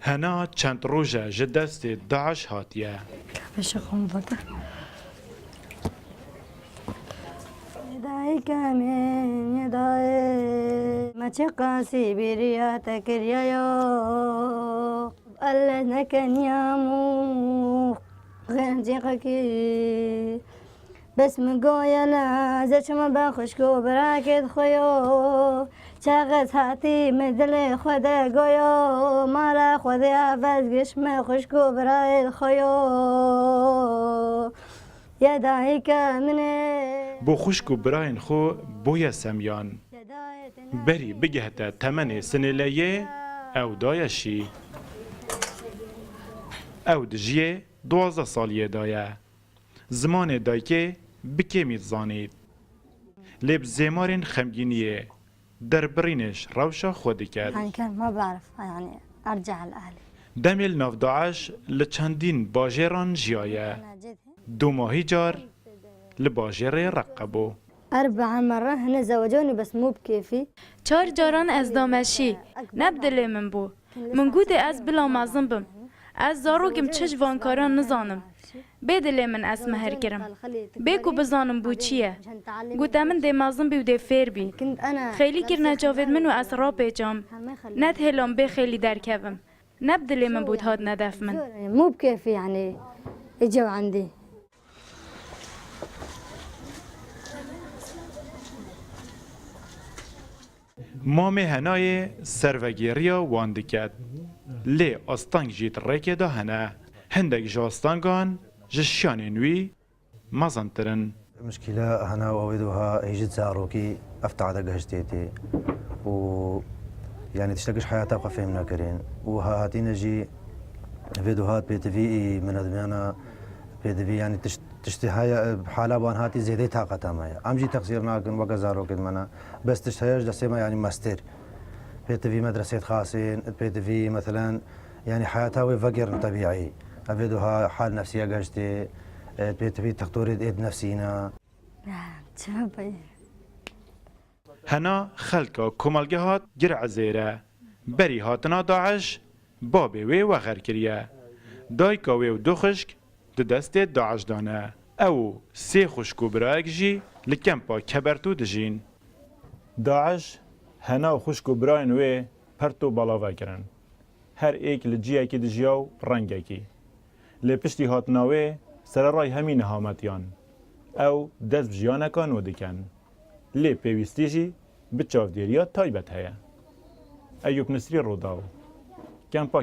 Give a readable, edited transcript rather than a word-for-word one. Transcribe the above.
هنا چند روژه جدست داعش هاتیه. كيفاش خنفضة يداي كامين يداي ما تقاسي برياتك اليايو ألنك نيامو غنجيقكي بس مقويا لا زيت ما باخشكو براكد خيو شاغت هاتي مدلي خدا قيو مالا خذي عفاز قش ما خشكو براي الخيو يا دايك مني بو خوشکو براین خو بویا سمیان بری بگهتا تمن سنلیه او دایشی او دجیه 12 سالیه دایه زمان دایکه بکیمید زانید لب زمارین خمگینیه در برینش روشا خودی کرد يعني كان ما بعرف يعني ارجع لاهلي دمیل ناف داعش لچندین باجران جیایه انا جيت دو ماهی جار لباجر رقبو 4 مرات هنا زوجوني بس مو بكيفي 4 جاران از دامشی نبدلی من بو من گوده از بلا مازم بم از زاروگم چش وانکاران نزانم بدلی من از مهر کرم بیکو بزانم بو چیه گوده من دی مازم بی و دی فیر بی كنت انا خیلی کرنا جاوید منو از را پیجام ند هلام بی خیلی درکوم نبدلی من بود هاد ندف من مو بكيفي يعني اجوا عندي مام هنای سروگیریا واندکد لی استانگ جیت ریکه دا هنه هندک جاستانگان جشانینوی مزنترن مشكلة هنا وأويدوها هيجت زاروكي أفتح على قهشتيتي و يعني تشتغل حياتها قفهمنا كرين وهاتي نجي فيديوهات بي تي في من أدميانا بي تي في يعني تشتهي بحالة بان هاتي زيادة طاقة مايا أمجي تقصيرنا كن وقا زاروكي منا بس تشتهيش دسيما يعني ماستر بي تي في مدرسة خاصين بي تي في مثلا يعني حياتها وفقر طبيعي فيديوها حال نفسية قهشتي بي تي في تختوري إيد نفسينا تشابي هنا خلقا کمالگه هات گرع زیره بری هاتنا داعش بابی وی وغر کریه دایکا وی و دو خشک ده دست داعش دانه او سی خشکو براک جی لکمپا کبرتو دجین داعش هنا و خشکو براین وی پرتو بالاوه کرن هر ایک لجیه که دجیاو رنگه کی لپشتی هاتنا وی سر رای همین هامتیان او دست بجیانه کان و دکن لی پیوستی جی بچاو دیریا تایبت هیا ایوب نصری رو داو کمپا